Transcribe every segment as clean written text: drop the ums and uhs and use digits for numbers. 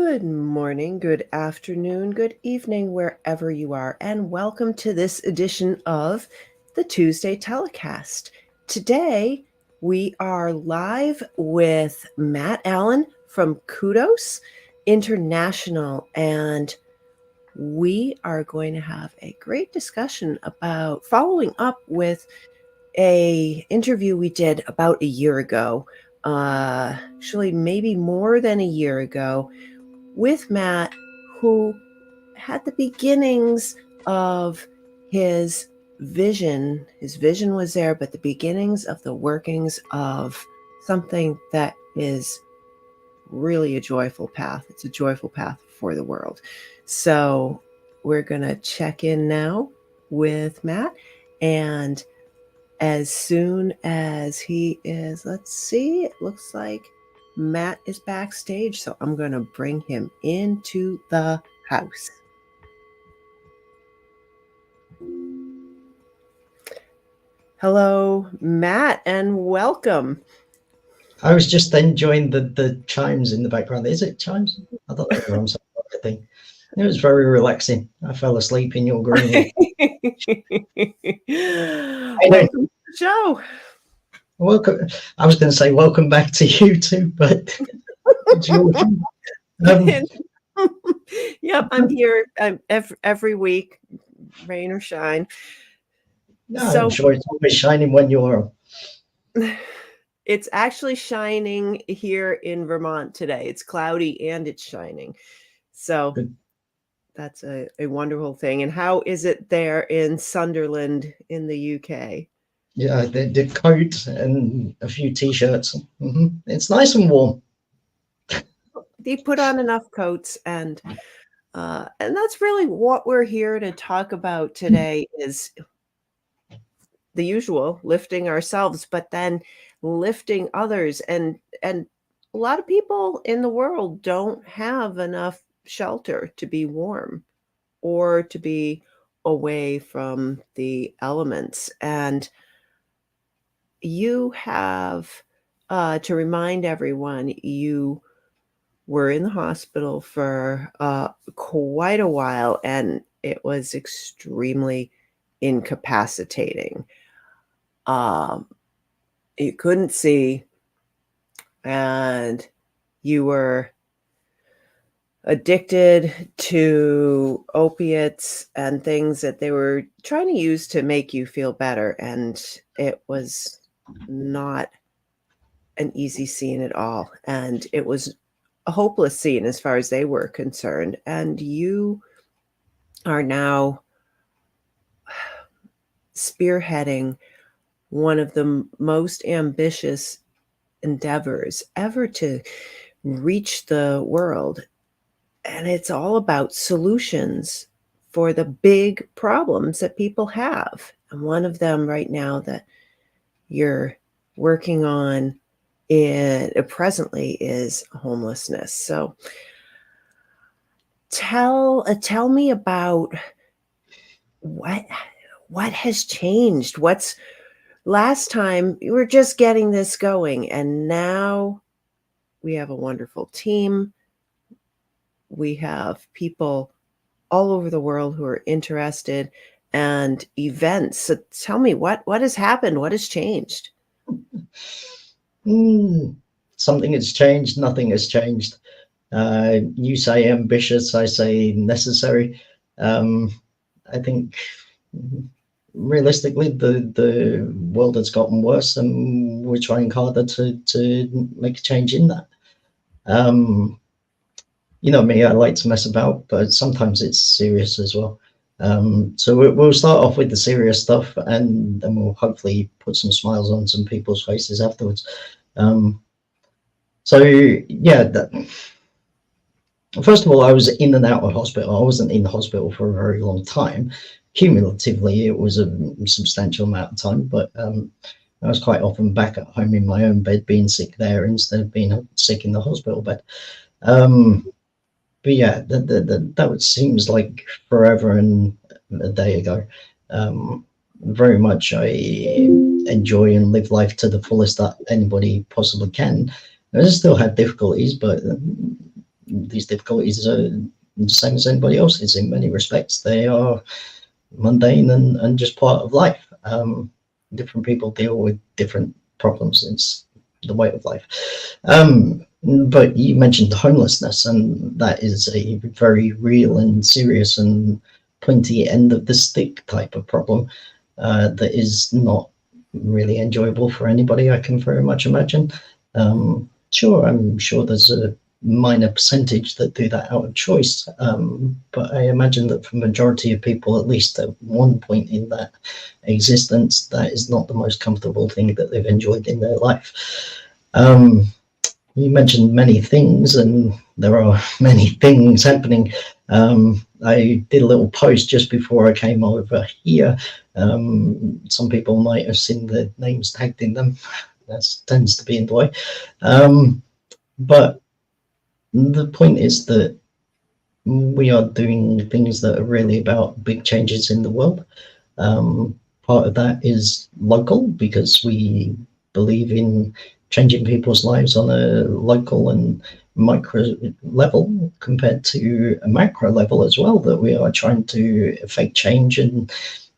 Good morning, good afternoon, good evening, wherever you are, and welcome to this edition of the Tuesday Telecast. Today, we are live with Matt Allen from Kudos International, and we are going to have a great discussion about following up with a interview we did about a year ago, actually maybe more than a year ago, with Matt, who had the beginnings of his vision. His vision was there, but the beginnings of the workings of something that is really a joyful path. It's a joyful path for the world. So we're going to check in now with Matt, and as soon as he is, let's see, it looks like Matt is backstage, so I'm going to bring him into the house. Hello, Matt, and welcome. I was just enjoying the chimes in the background. Is it chimes? I don't know. I'm sorry. Thing. It was very relaxing. I fell asleep in your green Welcome to the show. Welcome. I was going to say welcome back to you too, but Yep, I'm here every week, rain or shine. No, so, I'm sure it's always shining when you're. It's actually shining here in Vermont today. It's cloudy and it's shining. So good. That's a wonderful thing. And how is it there in Sunderland in the UK? Yeah, the coat and a few t-shirts. Mm-hmm. It's nice and warm. They put on enough coats, and that's really what we're here to talk about today is the usual, lifting ourselves, but then lifting others. And a lot of people in the world don't have enough shelter to be warm or to be away from the elements. And you have, to remind everyone, you were in the hospital for quite a while, and it was extremely incapacitating. You couldn't see, and you were addicted to opiates and things that they were trying to use to make you feel better. And it was not an easy scene at all. And it was a hopeless scene as far as they were concerned. And you are now spearheading one of the most ambitious endeavors ever to reach the world. And it's all about solutions for the big problems that people have. And one of them right now that you're working on presently is homelessness. So tell me about what has changed. What's last time you were just getting this going, and now we have a wonderful team. We have people all over the world who are interested, and events. So tell me what has happened? What has changed? Something has changed. Nothing has changed. You say ambitious, I say necessary. I think realistically, the world has gotten worse, and we're trying harder to make a change in that. You know me, I like to mess about, but sometimes it's serious as well. So we'll start off with the serious stuff, and then we'll hopefully put some smiles on some people's faces afterwards. So yeah, first of all, I was in and out of hospital. I wasn't in the hospital for a very long time. Cumulatively, it was a substantial amount of time, but I was quite often back at home in my own bed, being sick there instead of being sick in the hospital bed. But yeah, that seems like forever and a day ago. Very much I enjoy and live life to the fullest that anybody possibly can. I still have difficulties, but these difficulties are the same as anybody else's in many respects. They are mundane and just part of life. Different people deal with different problems. It's the way of life. But you mentioned homelessness, and that is a very real and serious and pointy end of the stick type of problem that is not really enjoyable for anybody, I can very much imagine. Sure, I'm sure there's a minor percentage that do that out of choice, but I imagine that for the majority of people, at least at one point in that existence, that is not the most comfortable thing that they've enjoyed in their life. You mentioned many things, and there are many things happening. I did a little post just before I came over here. Some people might have seen the names tagged in them. That tends to be in the way. But the point is that we are doing things that are really about big changes in the world. Part of that is local, because we believe in changing people's lives on a local and micro level compared to a macro level as well, that we are trying to affect change. And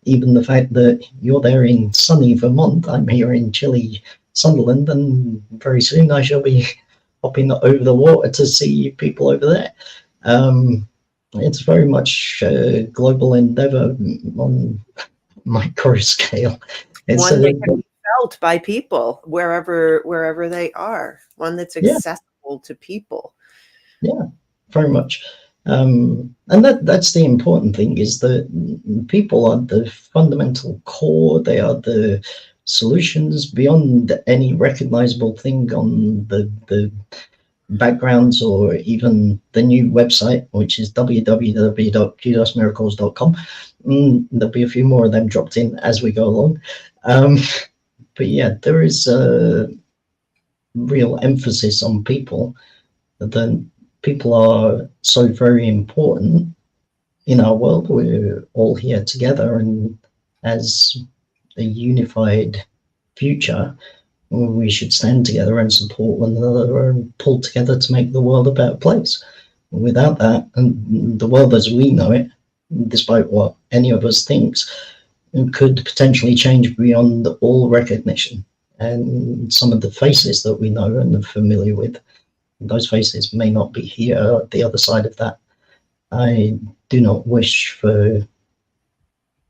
even the fact that you're there in sunny Vermont, I'm here in chilly Sunderland, and very soon I shall be hopping over the water to see people over there. It's very much a global endeavor on micro scale. It's One that can be felt by people wherever they are. One that's accessible to people. Yeah, very much. And that's the important thing, is that people are the fundamental core. They are the solutions beyond any recognizable thing on the backgrounds, or even the new website, which is www.kudosmiracles.com. There'll be a few more of them dropped in as we go along. But yeah, there is a real emphasis on people. That people are so very important in our world. We're all here together, and as a unified future, we should stand together and support one another and pull together to make the world a better place. Without that, and the world as we know it, despite what any of us thinks, could potentially change beyond all recognition. And some of the faces that we know and are familiar with, those faces may not be here at the other side of that. I do not wish for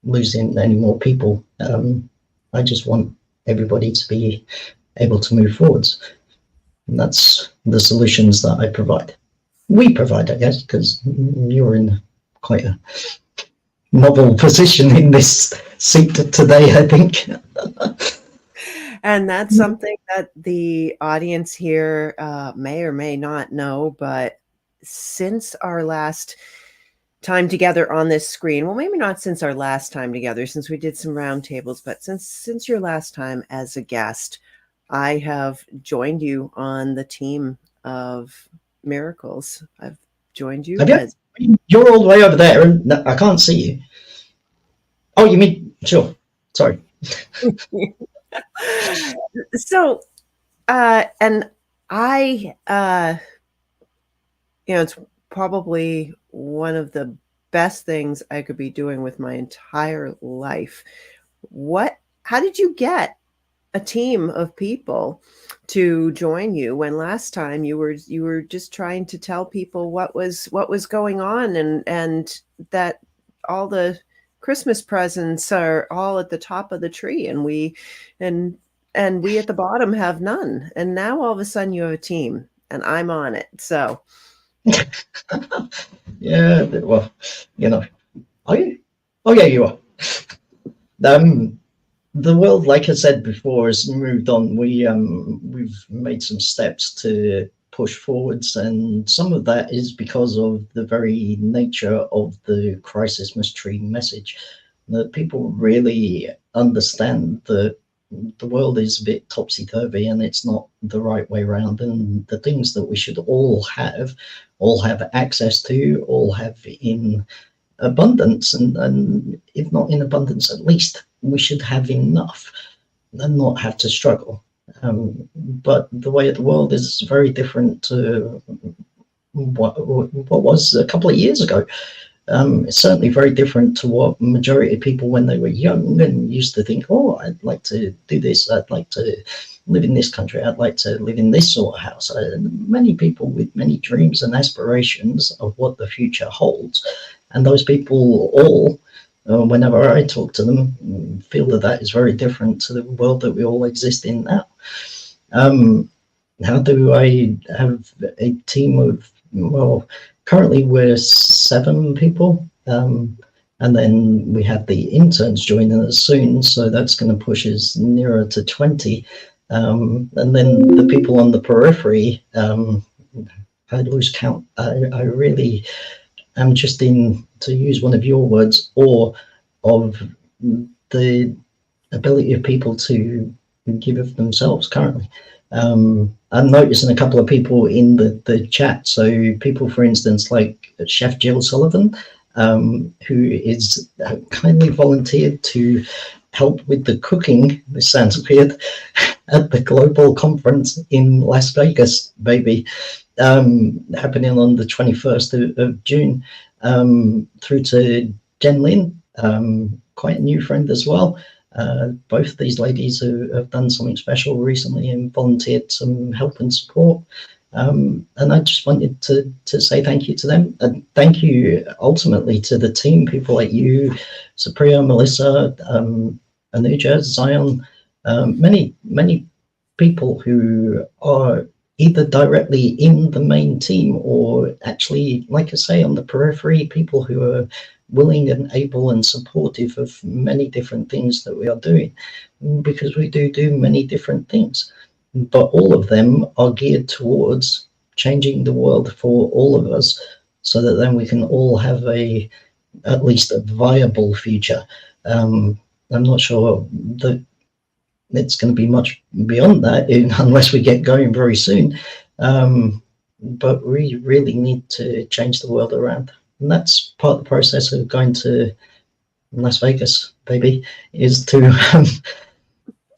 losing any more people. I just want everybody to be able to move forwards. And that's the solutions that I provide. We provide, I guess, because you're in quite a novel position in this seat today, I think. And that's something that the audience here may or may not know, but since our last time together on this screen, well, maybe not since our last time together, since we did some roundtables, but since your last time as a guest, I have joined you on the team of Miracles. I've joined you. You're all the way over there, and I can't see you. Oh, you mean, sure. Sorry. So, and I, it's probably one of the best things I could be doing with my entire life. How did you get a team of people to join you when last time you were just trying to tell people what was going on, and that all the Christmas presents are all at the top of the tree, and we at the bottom have none. And now all of a sudden you have a team, and I'm on it. So yeah, well, are you? Oh yeah, you are. The world, like I said before, has moved on. We've made some steps to push forwards, and some of that is because of the very nature of the crisis mystery message, that people really understand that the world is a bit topsy-turvy and it's not the right way around, and the things that we should all have access to, all have in abundance, and if not in abundance, at least we should have enough and not have to struggle. But the way of the world is very different to what was a couple of years ago. It's certainly very different to what majority of people when they were young and used to think, oh, I'd like to do this, I'd like to live in this country, I'd like to live in this sort of house. Many people with many dreams and aspirations of what the future holds. And those people all, whenever I talk to them, feel that that is very different to the world that we all exist in now. How do I have a team of, well, currently we're 7 people, and then we have the interns joining us soon, so that's going to push us nearer to 20. And then the people on the periphery, I lose count. I really am just in, to use one of your words, awe of the ability of people to give of themselves currently. I'm noticing a couple of people in the chat. So people, for instance, like Chef Jill Sullivan, who is kindly volunteered to help with the cooking. This sounds weird. At the global conference in Las Vegas, baby, happening on the 21st of June, through to Jen Lin, quite a new friend as well. Both of these ladies have done something special recently and volunteered some help and support. And I just wanted to say thank you to them. And thank you ultimately to the team, people like you, Supriya, Melissa, Anuja, Zion, many people who are either directly in the main team or actually, like I say, on the periphery, people who are willing and able and supportive of many different things that we are doing, because we do many different things, but all of them are geared towards changing the world for all of us, so that then we can all have at least a viable future. I'm not sure that it's going to be much beyond that unless we get going very soon. But we really need to change the world around. And that's part of the process of going to Las Vegas, baby, is to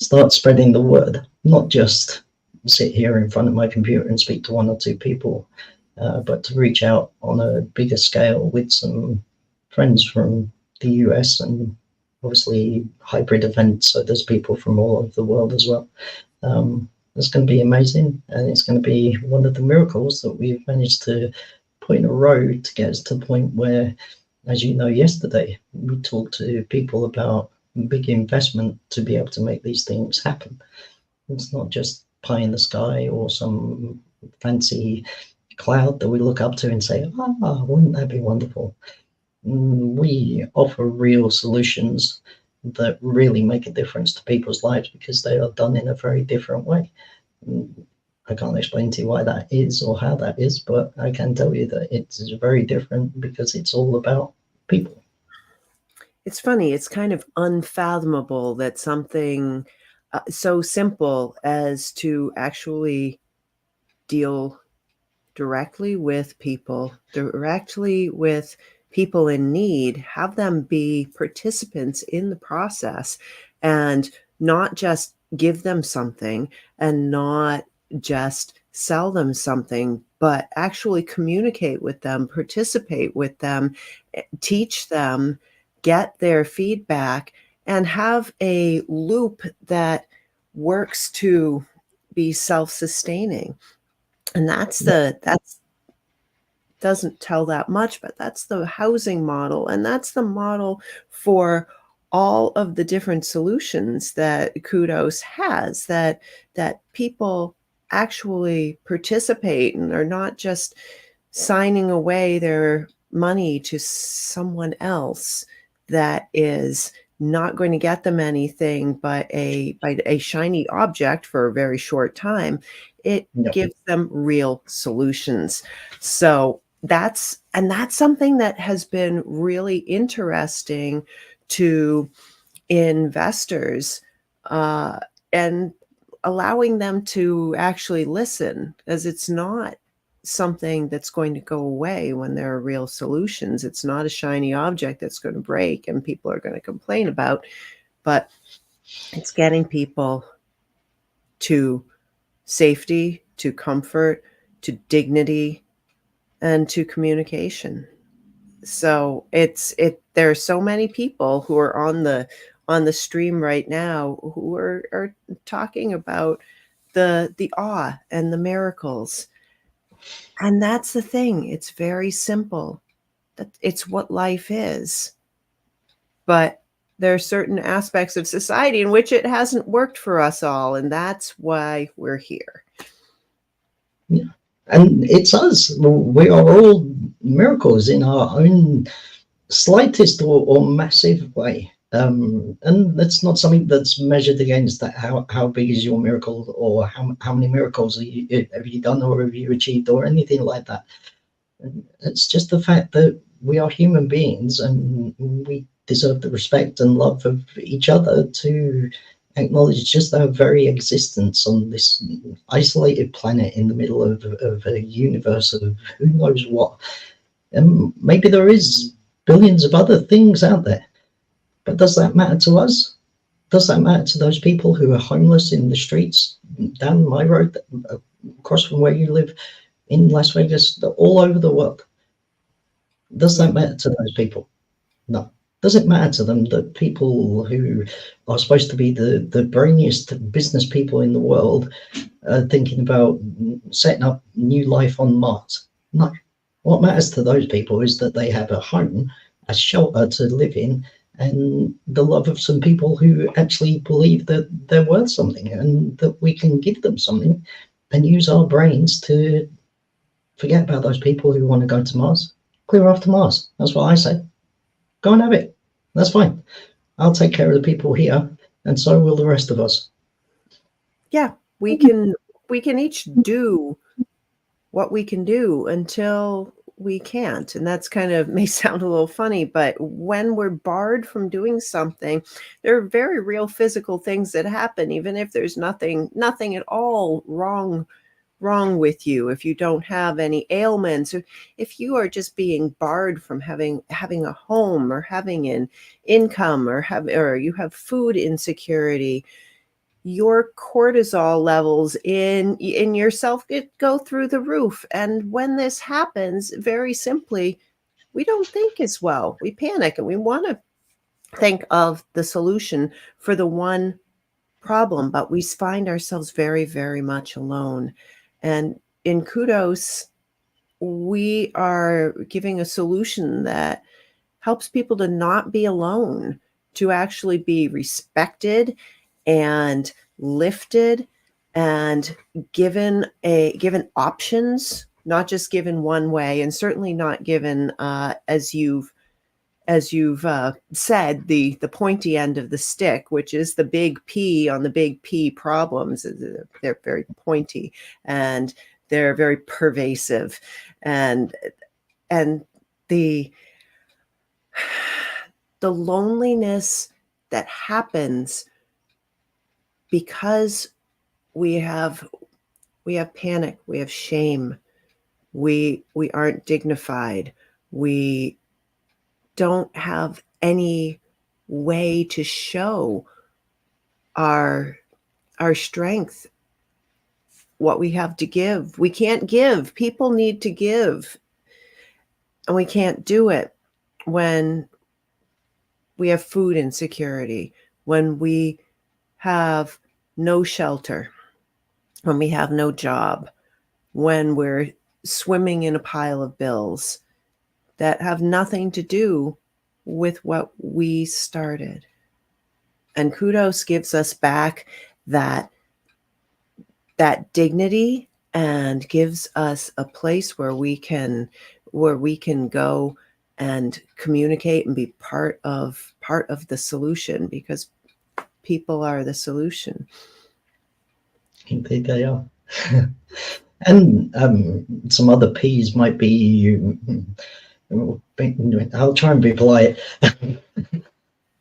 start spreading the word, not just sit here in front of my computer and speak to 1 or 2 people, but to reach out on a bigger scale with some friends from the US and obviously hybrid events, so there's people from all over the world as well. It's going to be amazing, and it's going to be one of the miracles that we've managed to put in a row to get us to the point where, as you know, yesterday we talked to people about big investment to be able to make these things happen. It's not just pie in the sky or some fancy cloud that we look up to and say, ah, wouldn't that be wonderful? We offer real solutions that really make a difference to people's lives because they are done in a very different way. I can't explain to you why that is or how that is, but I can tell you that it's very different because it's all about people. It's funny, it's kind of unfathomable that something so simple as to actually deal directly with people, directly with people in need, have them be participants in the process, and not just give them something and not just sell them something, but actually communicate with them, participate with them, teach them, get their feedback, and have a loop that works to be self-sustaining. And that's doesn't tell that much, but that's the housing model, and that's the model for all of the different solutions that Kudos has, that people actually participate and are not just signing away their money to someone else that is not going to get them anything but a shiny object for a very short time. It gives them real solutions. So that's something that has been really interesting to investors, and allowing them to actually listen, as it's not something that's going to go away when there are real solutions. It's not a shiny object that's going to break and people are going to complain about, but it's getting people to safety, to comfort, to dignity, and to communication. So there are so many people who are on the stream right now who are talking about the awe and the miracles. And that's the thing. It's very simple. That it's what life is. But there are certain aspects of society in which it hasn't worked for us all, and that's why we're here. Yeah. And it's us. We are all miracles in our own slightest or massive way. And that's not something that's measured against that. How big is your miracle, or how many miracles have you done, or have you achieved, or anything like that. It's just the fact that we are human beings and we deserve the respect and love of each other to acknowledge just our very existence on this isolated planet in the middle of a universe of who knows what. And maybe there is billions of other things out there, but does that matter to us? Does that matter to those people who are homeless in the streets down my road, across from where you live, in Las Vegas, all over the world? Does that matter to those people? No. Does it matter to them that people who are supposed to be the brainiest business people in the world are thinking about setting up new life on Mars? No. What matters to those people is that they have a home, a shelter to live in, and the love of some people who actually believe that they're worth something and that we can give them something and use our brains to forget about those people who want to go to Mars. Clear off to Mars. That's what I say. Go and have it. That's fine. I'll take care of the people here, and so will the rest of us. Yeah, we can each do what we can do until we can't. And that's kind of may sound a little funny, but when we're barred from doing something, there are very real physical things that happen, even if there's nothing at all wrong with you, if you don't have any ailments, or if you are just being barred from having a home, or having an income, or you have food insecurity, your cortisol levels in yourself go through the roof. And when this happens, very simply, we don't think as well. We panic and we want to think of the solution for the one problem, but we find ourselves very, very much alone. And in Kudos, we are giving a solution that helps people to not be alone, to actually be respected and lifted and given options, not just given one way, and certainly not given as you've said, the pointy end of the stick, which is the big P on the big P problems. They're very pointy and they're very pervasive, and the loneliness that happens because we have panic, we have shame, we aren't dignified, we don't have any way to show our strength, what we have to give. We can't give. People need to give, and we can't do it when we have food insecurity, when we have no shelter, when we have no job, when we're swimming in a pile of bills that have nothing to do with what we started. And Kudos gives us back that dignity and gives us a place where we can go and communicate and be part of the solution, because people are the solution. Indeed they are. And some other P's might be, I'll try and be polite. I'm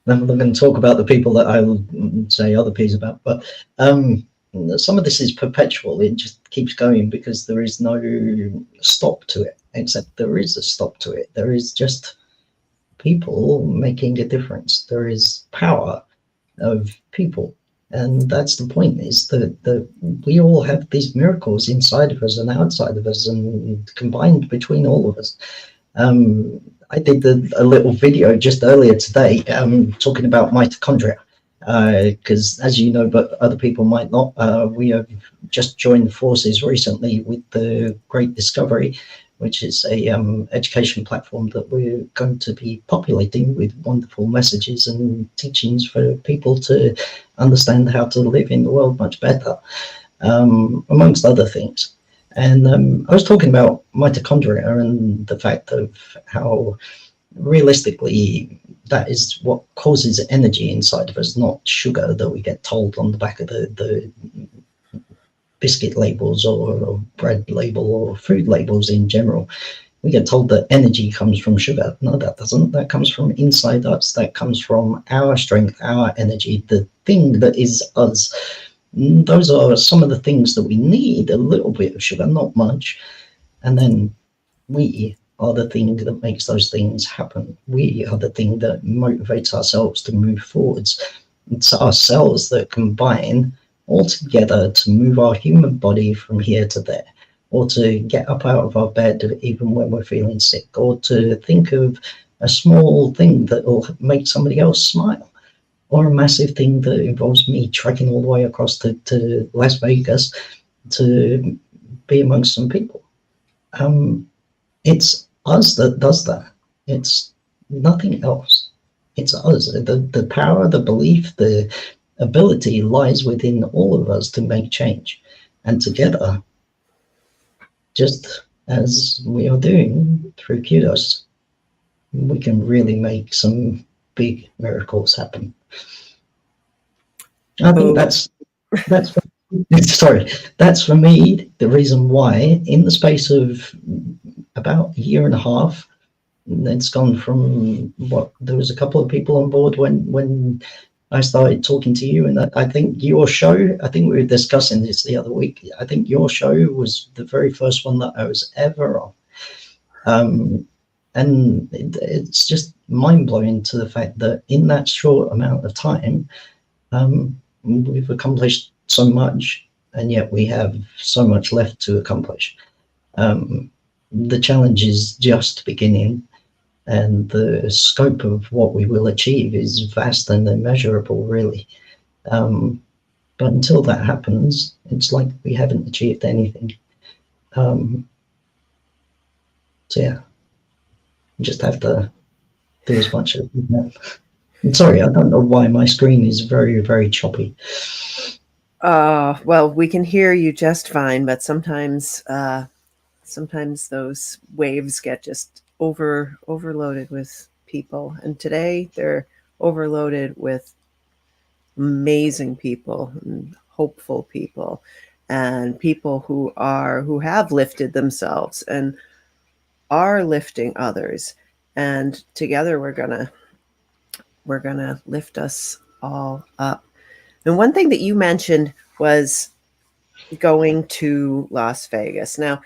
not going to talk about the people that I will say other P's about, but some of this is perpetual. It just keeps going because there is no stop to it, except there is a stop to it. There is just people making a difference. There is power of people And that's the point, is that we all have these miracles inside of us and outside of us and combined between all of us. I did a little video just earlier today talking about mitochondria, because as you know, but other people might not, we have just joined forces recently with the Great Discovery, which is a education platform that we're going to be populating with wonderful messages and teachings for people to understand how to live in the world much better, amongst other things. And I was talking about mitochondria and the fact of how realistically that is what causes energy inside of us, not sugar that we get told on the back of the biscuit labels or bread label or food labels in general. We get told that energy comes from sugar. No, that doesn't. That comes from inside us. That comes from our strength, our energy, the thing that is us. Those are some of the things that we need. A little bit of sugar, not much. And then we are the thing that makes those things happen. We are the thing that motivates ourselves to move forwards. It's our cells that combine all together to move our human body from here to there, or to get up out of our bed even when we're feeling sick, or to think of a small thing that will make somebody else smile, or a massive thing that involves me trekking all the way across to Las Vegas to be amongst some people. It's us that does that. It's nothing else. It's us. The power, the belief, the ability lies within all of us to make change. And together, just as we are doing through Kudos, we can really make some big miracles happen. I think that's sorry, that's for me the reason why in the space of about a year and a half, it's gone from what, there was a couple of people on board when I started talking to you, and I think your show, I think we were discussing this the other week, I think your show was the very first one that I was ever on. And it's just mind-blowing to the fact that in that short amount of time, we've accomplished so much, and yet we have so much left to accomplish. The challenge is just beginning, and the scope of what we will achieve is vast and immeasurable, really. But until that happens, it's like we haven't achieved anything. So yeah, you just have to do as much as you can. I'm sorry, I don't know why my screen is very, very choppy. Well, we can hear you just fine, but sometimes those waves get just overloaded with people, and today they're overloaded with amazing people and hopeful people and people who have lifted themselves and are lifting others, and together we're gonna lift us all up. And one thing that you mentioned was going to Las Vegas now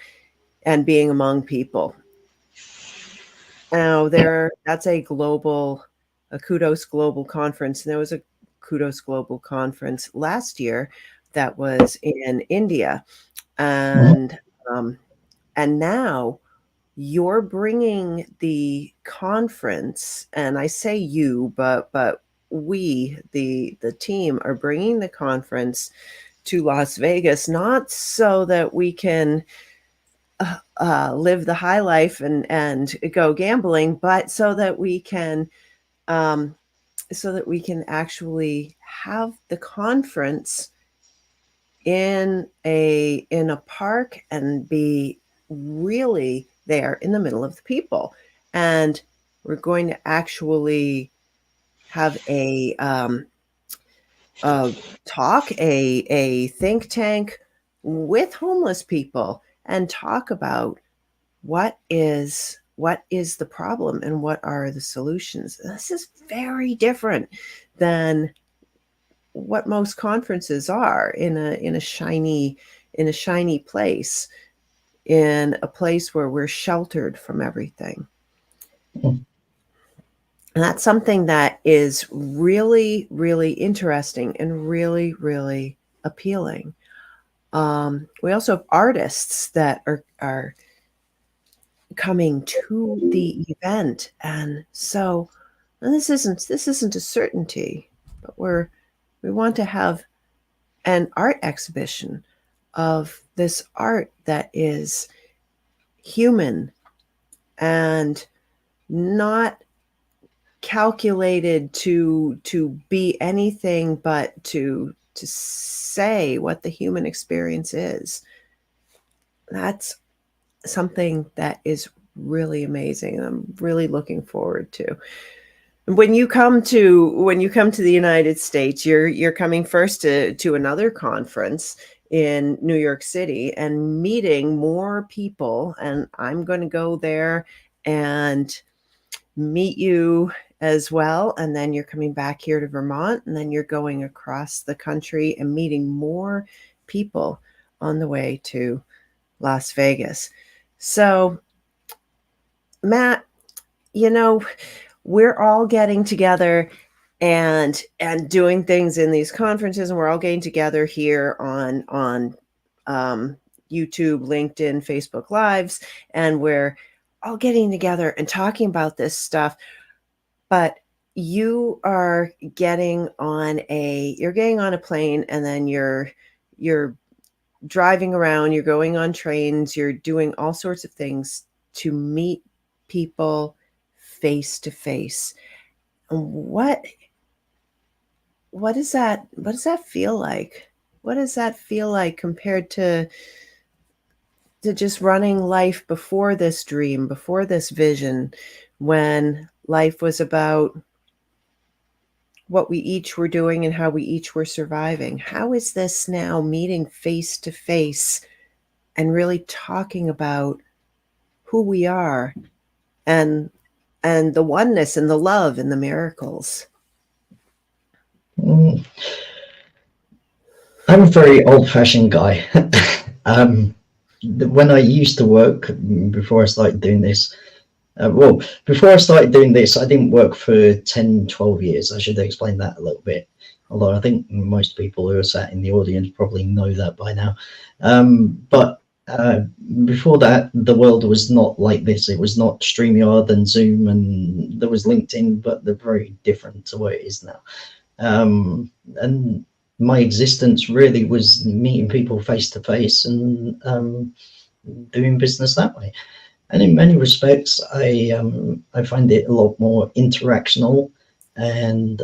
and being among people. Now that's a Kudos Global Conference. And there was a Kudos Global Conference last year that was in India, and now you're bringing the conference, and I say you, but we, the team, are bringing the conference to Las Vegas, not so that we can live the high life and go gambling, but so that we can actually have the conference in a park and be really there in the middle of the people. And we're going to actually have a talk, a think tank with homeless people, and talk about what is the problem and what are the solutions. This is very different than what most conferences are, in a shiny place, in a place where we're sheltered from everything. And that's something that is really, really interesting and really, really appealing. We also have artists that are coming to the event, and so and this isn't a certainty, but we want to have an art exhibition of this art that is human and not calculated to be anything but to say what the human experience is. That's something that is really amazing, and I'm really looking forward to. When you come to the United States, you're coming first to another conference in New York City and meeting more people, and I'm going to go there and meet you as well. And then you're coming back here to Vermont, and then you're going across the country and meeting more people on the way to Las Vegas. So, Matt, you know, we're all getting together and doing things in these conferences, and we're all getting together here on um, YouTube, LinkedIn, Facebook Lives, and we're all getting together and talking about this stuff. But you're getting on a plane, and then you're driving around, you're going on trains, you're doing all sorts of things to meet people face to face. What does that feel like? What does that feel like compared to just running life before this dream, before this vision, when life was about what we each were doing and how we each were surviving? How is this now meeting face to face and really talking about who we are and and the oneness and the love and the miracles? Mm, I'm a very old-fashioned guy. um, when I used to work before I started doing this, well, before I started doing this, I didn't work for 10, 12 years. I should explain that a little bit. Although I think most people who are sat in the audience probably know that by now. But before that, the world was not like this. It was not StreamYard and Zoom, and there was LinkedIn, but they're very different to what it is now. And my existence really was meeting people face to face and doing business that way. And in many respects, I find it a lot more interactional and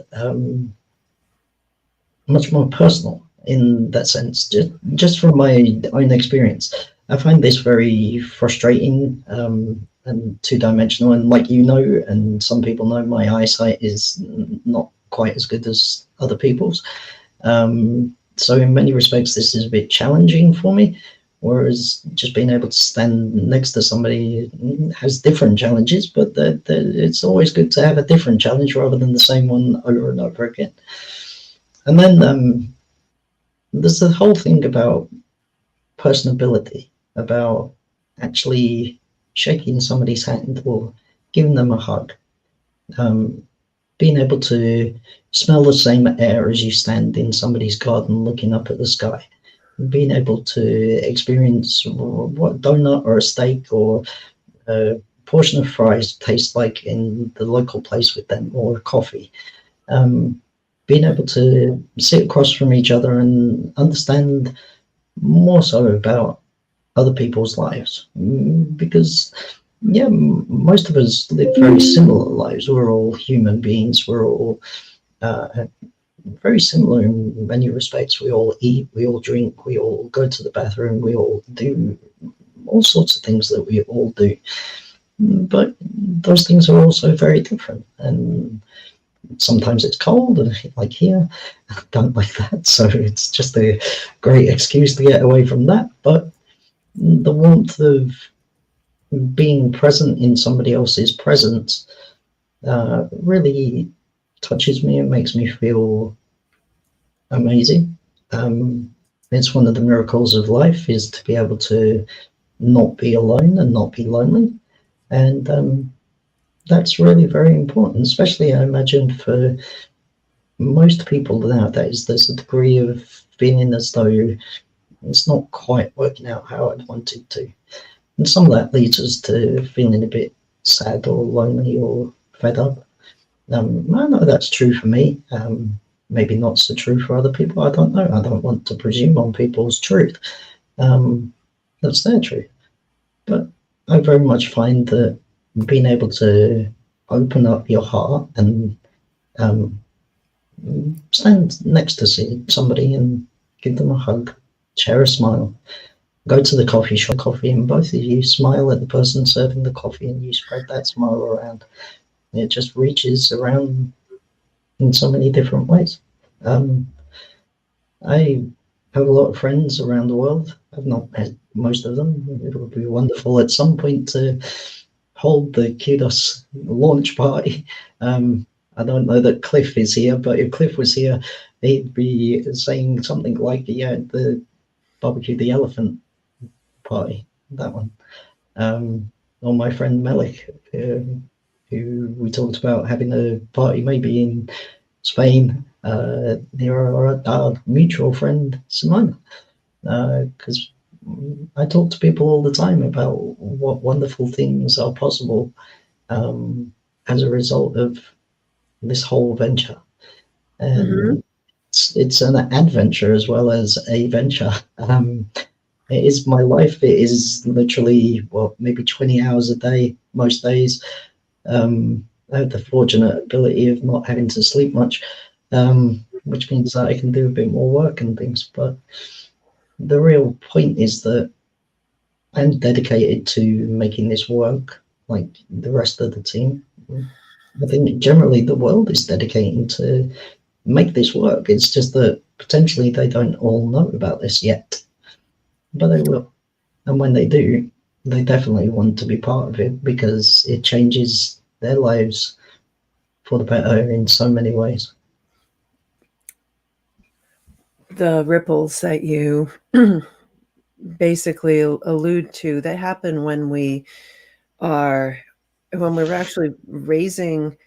much more personal in that sense. Just from my own experience, I find this very frustrating and two-dimensional. And like you know, and some people know, my eyesight is not quite as good as other people's. So in many respects, this is a bit challenging for me. Whereas just being able to stand next to somebody has different challenges, but it's always good to have a different challenge rather than the same one over and over again. And then there's the whole thing about personability, about actually shaking somebody's hand or giving them a hug, being able to smell the same air as you stand in somebody's garden looking up at the sky, being able to experience what donut or a steak or a portion of fries tastes like in the local place with them, or coffee. Being able to sit across from each other and understand more so about other people's lives, because yeah, most of us live very similar lives. We're all human beings. We're all very similar in many respects. We all eat, we all drink, we all go to the bathroom, we all do all sorts of things that we all do. But those things are also very different. And sometimes it's cold, and like here, I don't like that. So it's just a great excuse to get away from that. But the warmth of being present in somebody else's presence really touches me and makes me feel amazing. It's one of the miracles of life, is to be able to not be alone and not be lonely. And that's really very important, especially I imagine for most people nowadays. There's a degree of feeling as though it's not quite working out how I'd want it to. And some of that leads us to feeling a bit sad or lonely or fed up. I know that's true for me. Maybe not so true for other people. I don't know. I don't want to presume on people's truth. That's their truth. But I very much find that being able to open up your heart and um, stand next to somebody and give them a hug, share a smile, go to the coffee shop, coffee, and both of you smile at the person serving the coffee, and you spread that smile around. It just reaches around in so many different ways. Um, I have a lot of friends around the world. I've not met most of them. It would be wonderful at some point to hold the Kudos launch party. I don't know that Cliff is here, but if Cliff was here, he'd be saying something like, "Yeah, the barbecue the elephant party, that one." Or my friend Melik, who we talked about having a party maybe in Spain near our mutual friend Simona, because I talk to people all the time about what wonderful things are possible as a result of this whole venture. Mm-hmm. And it's an adventure as well as a venture. It is my life. It is literally, well, maybe 20 hours a day, most days. I have the fortunate ability of not having to sleep much, which means that I can do a bit more work and things. But the real point is that I'm dedicated to making this work like the rest of the team. I think generally the world is dedicating to make this work. It's just that potentially they don't all know about this yet, but they will. And when they do, they definitely want to be part of it because it changes their lives for the better in so many ways. The ripples that you basically allude to that happen are when we're actually we've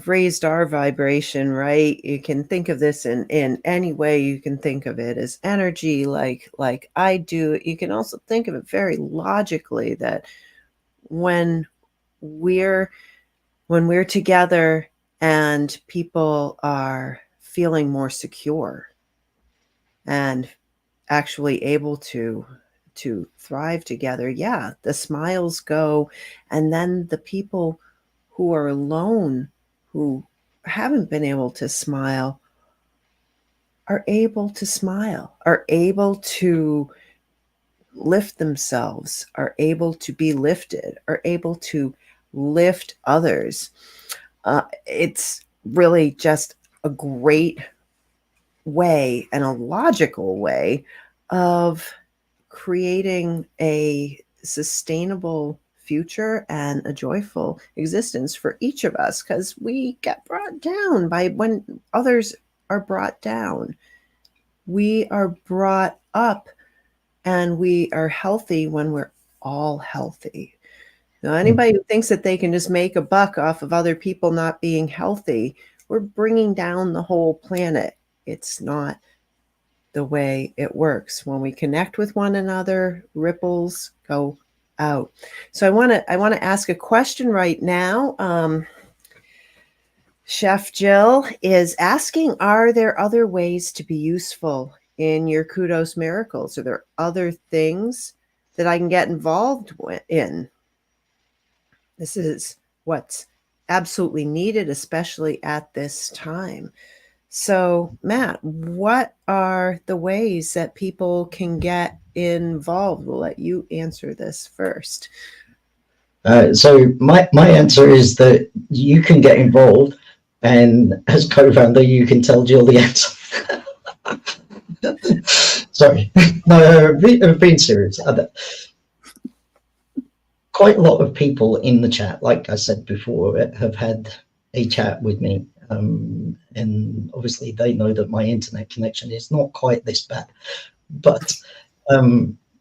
raised our vibration, right? You can think of this in any way you can think of it as energy, like I do. You can also think of it very logically that when we're when we're together and people are feeling more secure and actually able to thrive together, yeah, the smiles go, and then the people who are alone, who haven't been able to smile, are able to smile, are able to lift themselves, are able to be lifted, are able to lift others. It's really just a great way and a logical way of creating a sustainable future and a joyful existence for each of us, because we get brought down by when others are brought down. We are brought up and we are healthy when we're all healthy. Now, anybody who thinks that they can just make a buck off of other people not being healthy, we're bringing down the whole planet. It's not the way it works. When we connect with one another, ripples go out. So I want to ask a question right now. Chef Jill is asking, are there other ways to be useful in your Kudos Miracles? Are there other things that I can get involved in? This is what's absolutely needed, especially at this time. So, Matt, what are the ways that people can get involved? We'll let you answer this first. So my answer is that you can get involved, and as co-founder, you can tell Jill the answer. Sorry, no, being serious. Quite a lot of people in the chat, like I said before, have had a chat with me, and obviously they know that my internet connection is not quite this bad, but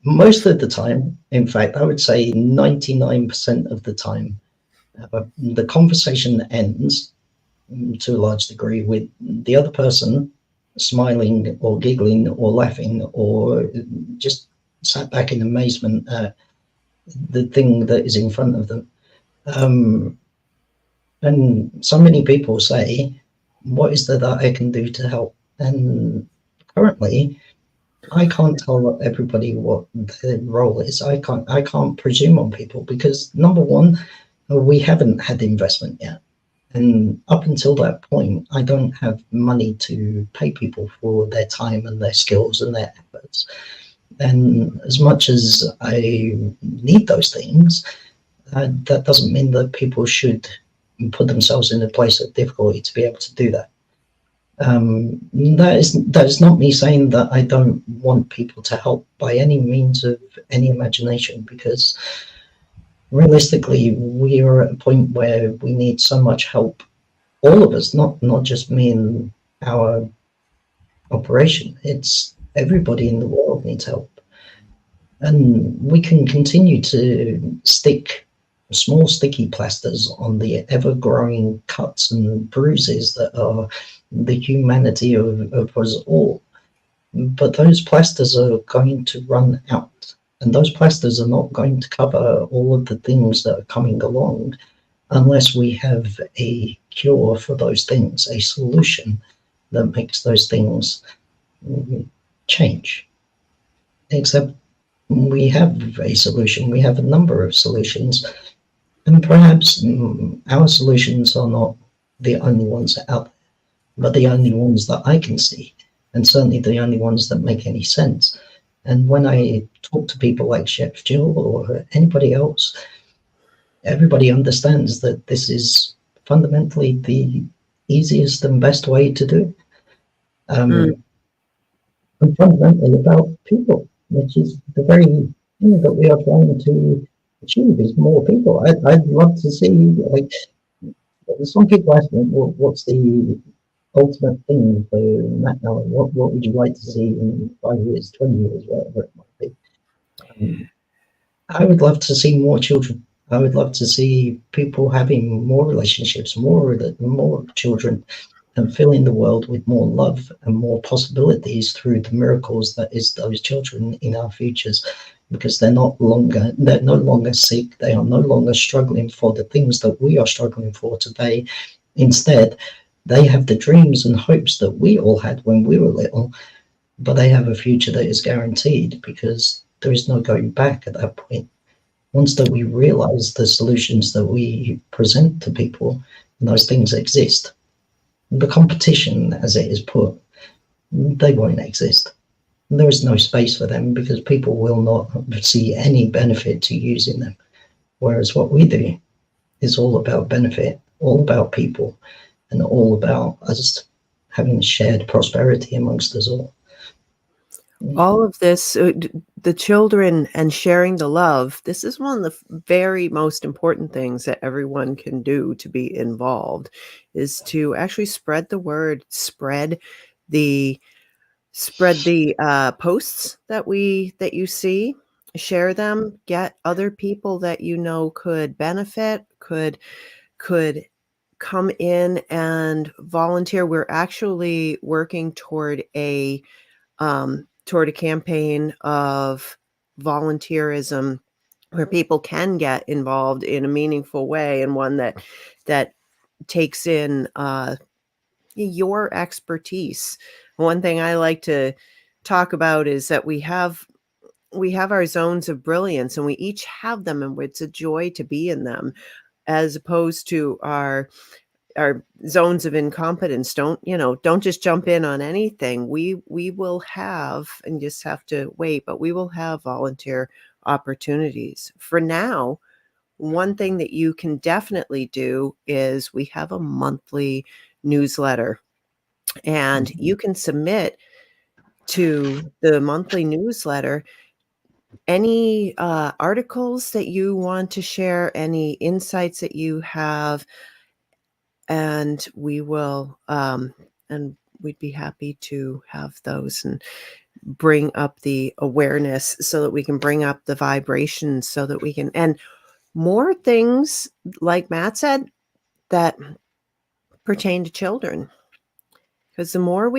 most of the time, in fact, I would say 99% of the time, the conversation ends to a large degree with the other person smiling or giggling or laughing or just sat back in amazement at the thing that is in front of them. And so many people say, what is there that I can do to help? And currently, I can't tell everybody what their role is. I can't presume on people because number one, we haven't had investment yet. And up until that point, I don't have money to pay people for their time and their skills and their efforts. And as much as I need those things, that doesn't mean that people should put themselves in a place of difficulty to be able to do that. That is not me saying that I don't want people to help by any means of any imagination, because realistically, we are at a point where we need so much help, all of us, not just me and our operation. It's everybody in the world needs help, and we can continue to stick small sticky plasters on the ever-growing cuts and bruises that are the humanity of us all. But those plasters are going to run out, and those plasters are not going to cover all of the things that are coming along unless we have a cure for those things, a solution that makes those things change. Except we have a solution, we have a number of solutions, and perhaps our solutions are not the only ones out there, but the only ones that I can see, and certainly the only ones that make any sense. And when I talk to people like Chef Jill or anybody else, everybody understands that this is fundamentally the easiest and best way to do it. Mm. And fundamentally about people, which is the very thing that we are trying to achieve, is more people. I'd love to see, like, some people ask me, well, what's the ultimate thing for Matt Allen? What would you like to see in 5 years, 20 years, whatever it might be? I would love to see more children. I would love to see people having more relationships, more children, and filling the world with more love and more possibilities through the miracles that is those children in our futures, because they're no longer sick, they are no longer struggling for the things that we are struggling for today. Instead, they have the dreams and hopes that we all had when we were little, but they have a future that is guaranteed because there is no going back at that point. Once that we realize the solutions that we present to people and those things exist, the competition, as it is put, they won't exist. There is no space for them because people will not see any benefit to using them. Whereas what we do is all about benefit, all about people, and all about us having shared prosperity amongst us all. All of this, the children and sharing the love, this is one of the very most important things that everyone can do to be involved, is to actually spread the word, spread the posts that you see, share them, get other people that you know could benefit, could come in and volunteer. We're actually working toward a campaign of volunteerism where people can get involved in a meaningful way, and one that takes in your expertise. One thing I like to talk about is that we have our zones of brilliance, and we each have them, and it's a joy to be in them, as opposed to our zones of incompetence. Don't just jump in on anything. We will have, and just have to wait, but we will have volunteer opportunities. For now, one thing that you can definitely do is we have a monthly newsletter, and you can submit to the monthly newsletter any articles that you want to share, any insights that you have, and we will and we'd be happy to have those and bring up the awareness so that we can bring up the vibrations, so that we can, and more things, like Matt said, that pertain to children. Because the more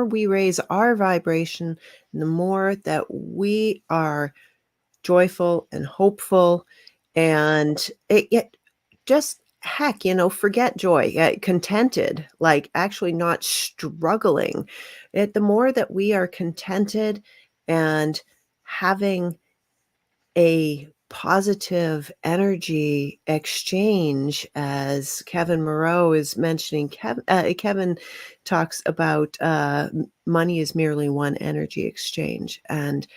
we raise our vibration, the more that we are joyful and hopeful, and it just, heck, forget joy, contented, like actually not struggling. The more that we are contented and having a positive energy exchange, as Kevin Moreau is mentioning. Kevin talks about money is merely one energy exchange, and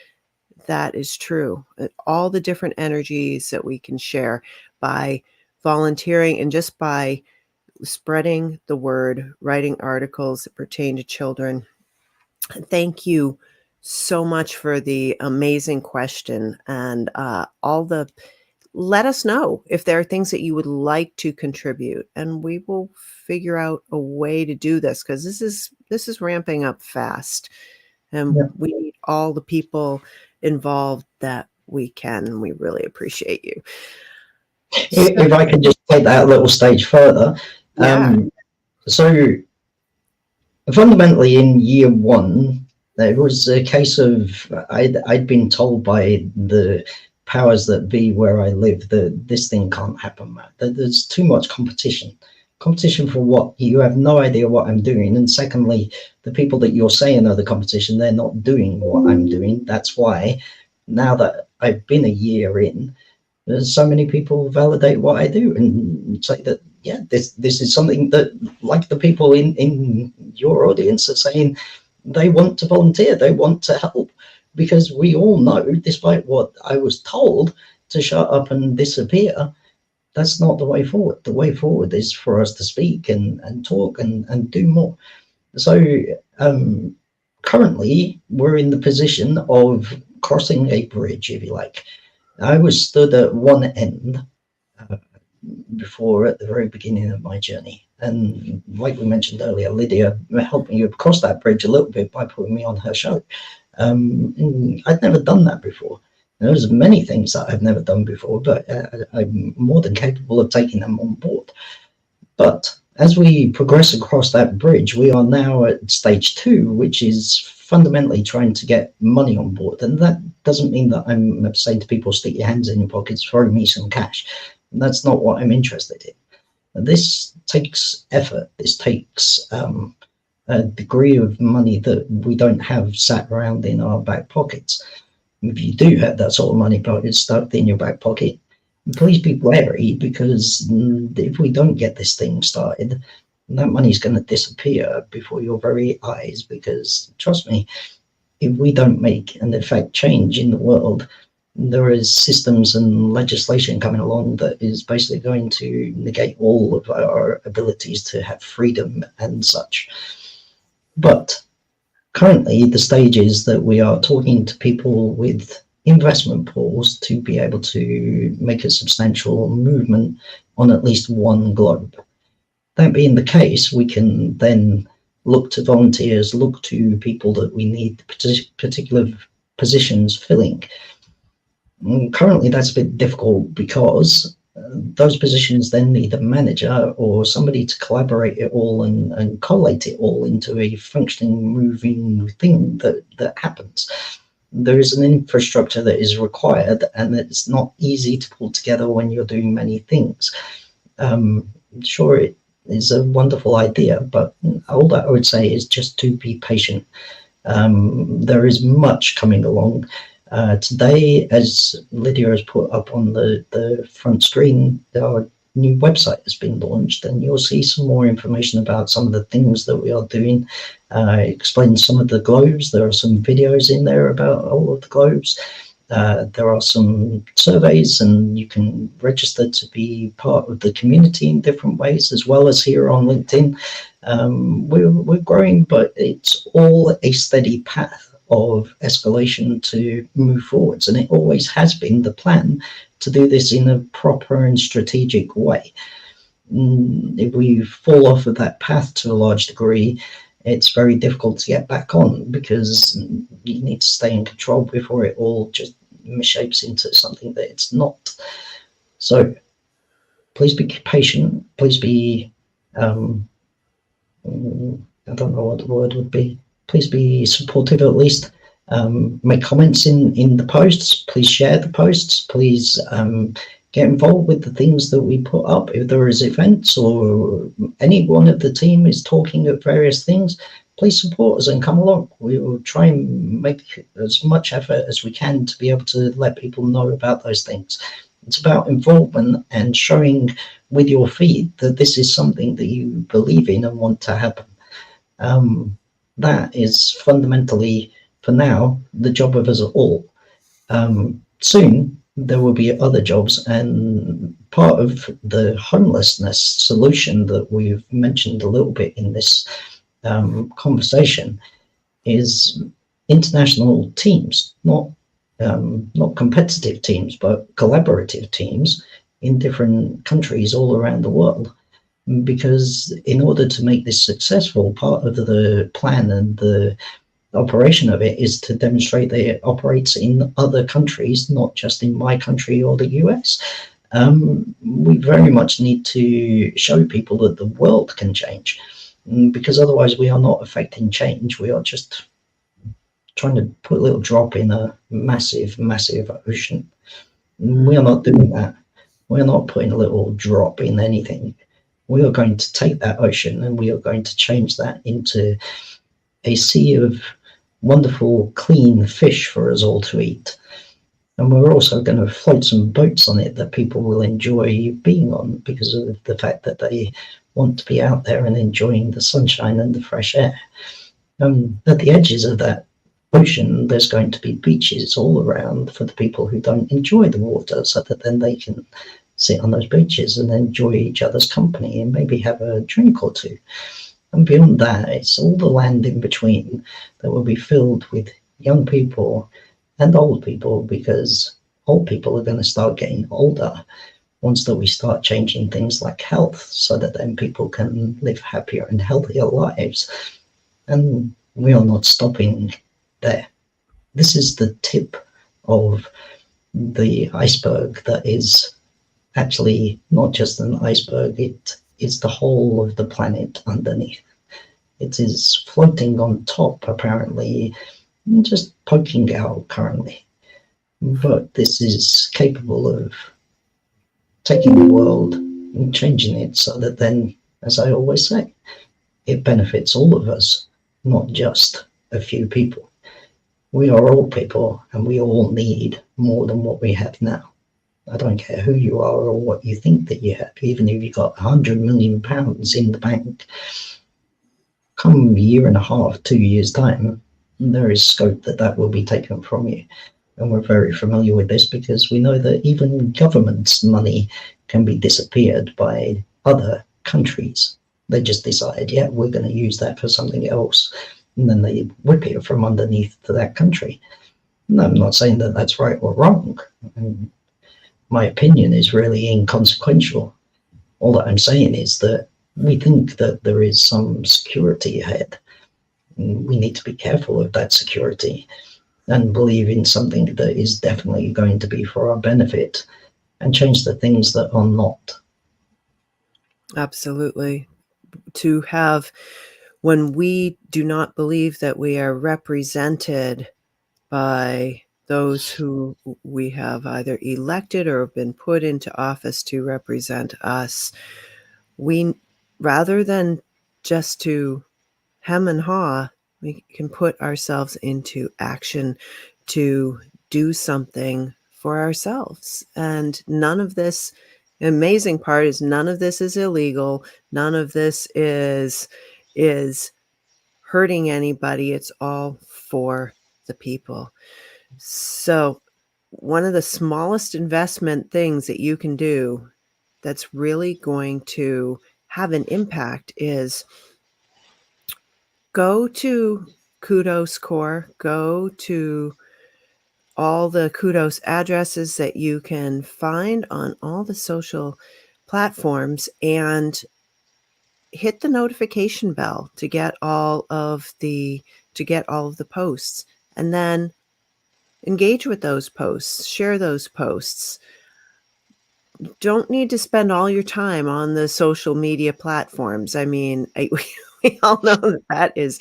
that is true. All the different energies that we can share by volunteering and just by spreading the word, writing articles that pertain to children. Thank you so much for the amazing question, and let us know if there are things that you would like to contribute, and we will figure out a way to do this, because this is ramping up fast, and Yeah. we need all the people involved that we can. We really appreciate you. So, If I could just take that a little stage further, yeah. so fundamentally in year one, it was a case of I'd been told by the powers that be where I live that this thing can't happen, Matt. That there's too much competition. Competition for what? You have no idea what I'm doing. And secondly, the people that you're saying are the competition, they're not doing what I'm doing. That's why now that I've been a year in, there's so many people validate what I do and say that, yeah, this is something that, like the people in your audience are saying, they want to volunteer, they want to help, because we all know, despite what I was told, to shut up and disappear, that's not the way forward. The way forward is for us to speak and talk and do more. So currently we're in the position of crossing a bridge, if you like. I was stood at one end before, at the very beginning of my journey. And like we mentioned earlier, Lydia helped me across that bridge a little bit by putting me on her show. I'd never done that before. There's many things that I've never done before, but I'm more than capable of taking them on board. But as we progress across that bridge, we are now at stage 2, which is fundamentally trying to get money on board. And that doesn't mean that I'm saying to people, stick your hands in your pockets, throw me some cash. That's not what I'm interested in. This takes effort. This takes a degree of money that we don't have sat around in our back pockets. If you do have that sort of money stuck in your back pocket, please be wary, because if we don't get this thing started, that money's going to disappear before your very eyes. Because trust me, if we don't make an effect change in the world, there is systems and legislation coming along that is basically going to negate all of our abilities to have freedom and such. But currently, the stage is that we are talking to people with investment pools to be able to make a substantial movement on at least one globe. That being the case, we can then look to volunteers, look to people that we need particular positions filling. Currently, that's a bit difficult because those positions then need a manager or somebody to collaborate it all and collate it all into a functioning, moving thing that happens. There is an infrastructure that is required, and it's not easy to pull together when you're doing many things. Sure, it is a wonderful idea, but all that I would say is just to be patient. There is much coming along. Today, as Lydia has put up on the front screen, our new website has been launched, and you'll see some more information about some of the things that we are doing. Explain some of the globes. There are some videos in there about all of the globes. There are some surveys, and you can register to be part of the community in different ways, as well as here on LinkedIn. We're growing, but it's all a steady path of escalation to move forwards, and it always has been the plan to do this in a proper and strategic way. If we fall off of that path to a large degree, it's very difficult to get back on, because you need to stay in control before it all just misshapes into something that it's not. So please be patient. Please be, I don't know what the word would be. Please be supportive at least. Make comments in the posts. Please share the posts. Please get involved with the things that we put up. If there is events or any one of the team is talking at various things, please support us and come along. We will try and make as much effort as we can to be able to let people know about those things. It's about involvement and showing with your feet that this is something that you believe in and want to happen. That is fundamentally, for now, the job of us all. Soon there will be other jobs, and part of the homelessness solution that we've mentioned a little bit in this conversation is international teams, not competitive teams, but collaborative teams in different countries all around the world. Because in order to make this successful, part of the plan and the operation of it is to demonstrate that it operates in other countries, not just in my country or the US. We very much need to show people that the world can change, because otherwise we are not affecting change. We are just trying to put a little drop in a massive, massive ocean. We are not doing that. We are not putting a little drop in anything. We are going to take that ocean and we are going to change that into a sea of wonderful, clean fish for us all to eat. And we're also going to float some boats on it that people will enjoy being on because of the fact that they want to be out there and enjoying the sunshine and the fresh air. At the edges of that ocean, there's going to be beaches all around for the people who don't enjoy the water, so that then they can sit on those beaches and enjoy each other's company and maybe have a drink or two. And beyond that, it's all the land in between that will be filled with young people and old people, because old people are going to start getting older once that we start changing things like health, so that then people can live happier and healthier lives. And we are not stopping there. This is the tip of the iceberg that is actually not just an iceberg, it is the whole of the planet underneath. It is floating on top, apparently, just poking out currently. But this is capable of taking the world and changing it so that then, as I always say, it benefits all of us, not just a few people. We are all people and we all need more than what we have now. I don't care who you are or what you think that you have, even if you've got £100 million in the bank. Come a year and a half, 2 years' time, there is scope that that will be taken from you. And we're very familiar with this because we know that even government's money can be disappeared by other countries. They just decide, yeah, we're going to use that for something else. And then they whip it from underneath to that country. And I'm not saying that that's right or wrong. My opinion is really inconsequential. All that I'm saying is that we think that there is some security ahead. We need to be careful of that security and believe in something that is definitely going to be for our benefit and change the things that are not. Absolutely. To have, when we do not believe that we are represented by those who we have either elected or have been put into office to represent us, we, rather than just to hem and haw, we can put ourselves into action to do something for ourselves. And none of this, the amazing part is none of this is illegal. None of this is hurting anybody. It's all for the people. So one of the smallest investment things that you can do that's really going to have an impact is go to Kudos Core, go to all the Kudos addresses that you can find on all the social platforms and hit the notification bell to get all of the posts, and then engage with those posts, share those posts. don't need to spend all your time on the social media platforms. I mean, we all know that has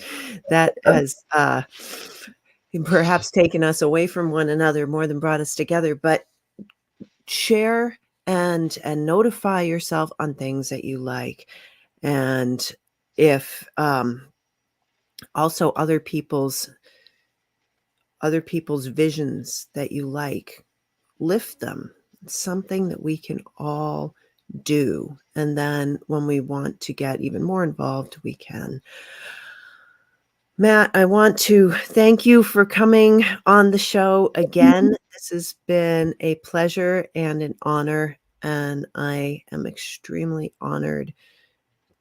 perhaps taken us away from one another more than brought us together. But share and notify yourself on things that you like, and if also other people's visions that you like, lift them. It's something that we can all do. And then when we want to get even more involved, we can. Matt, I want to thank you for coming on the show again. This has been a pleasure and an honor, and I am extremely honored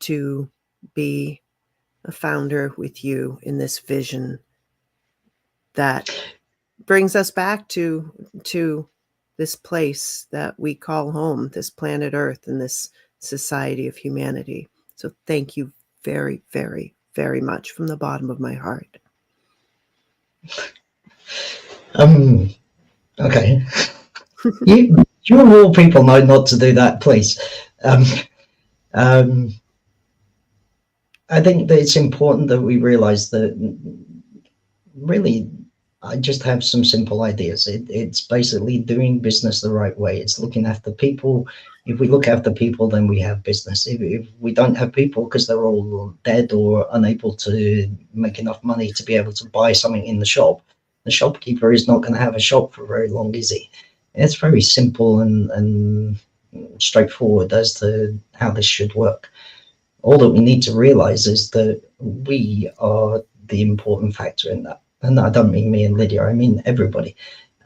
to be a founder with you in this vision that brings us back to this place that we call home, this planet Earth and this society of humanity. So thank you very, very, very much from the bottom of my heart. Okay. You of all people know not to do that, please. I think that it's important that we realize that really I just have some simple ideas. It's basically doing business the right way. It's looking after people. If we look after people, then we have business. If we don't have people because they're all dead or unable to make enough money to be able to buy something in the shop, the shopkeeper is not going to have a shop for very long, is he? It's very simple and straightforward as to how this should work. All that we need to realize is that we are the important factor in that. And I don't mean me and Lydia, I mean everybody.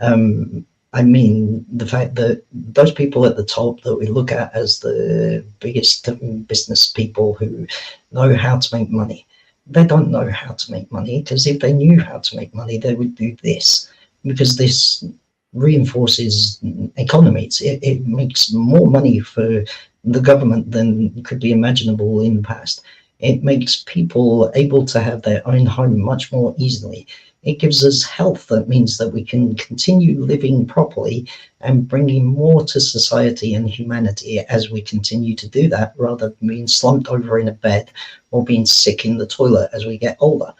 I mean the fact that those people at the top that we look at as the biggest business people who know how to make money, they don't know how to make money, because if they knew how to make money, they would do this, because this reinforces economies. It makes more money for the government than could be imaginable in the past. It makes people able to have their own home much more easily. It gives us health. That means that we can continue living properly and bringing more to society and humanity as we continue to do that, rather than being slumped over in a bed or being sick in the toilet as we get older.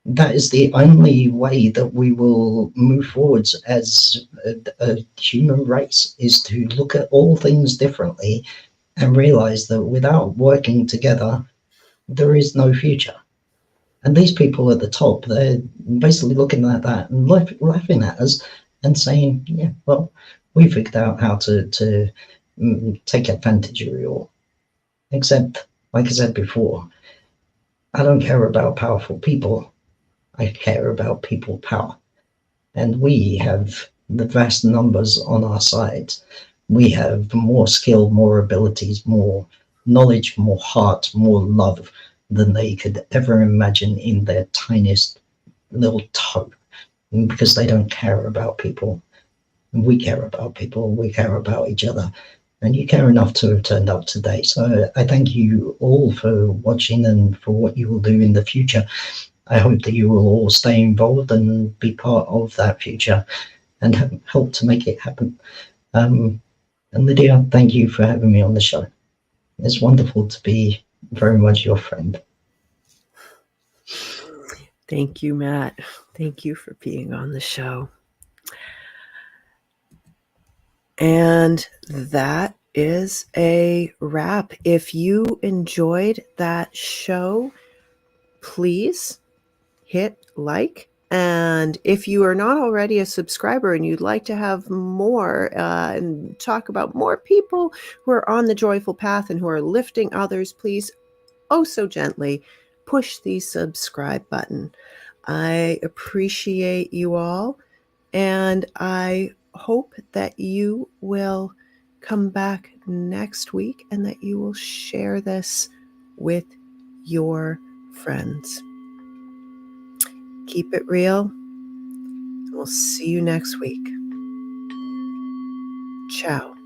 That is the only way that we will move forwards as a human race, is to look at all things differently and realize that without working together, there is no future. And these people at the top, they're basically looking at that and laughing at us and saying, yeah, well, we figured out how to take advantage of you all. Except, like I said before, I don't care about powerful people. I care about people power. And we have the vast numbers on our side. We have more skill, more abilities, more knowledge, more heart, more love than they could ever imagine in their tiniest little toe, because they don't care about people. We care about people. We care about each other. And you care enough to have turned up today. So I thank you all for watching and for what you will do in the future. I hope that you will all stay involved and be part of that future and help to make it happen. And Lydia, thank you for having me on the show. It's wonderful to be very much your friend. Thank you, Matt. Thank you for being on the show. And that is a wrap. If you enjoyed that show, please hit like. And if you are not already a subscriber and you'd like to have more and talk about more people who are on the joyful path and who are lifting others, please, oh so gently, push the subscribe button. I appreciate you all, and I hope that you will come back next week and that you will share this with your friends. Keep it real. We'll see you next week. Ciao.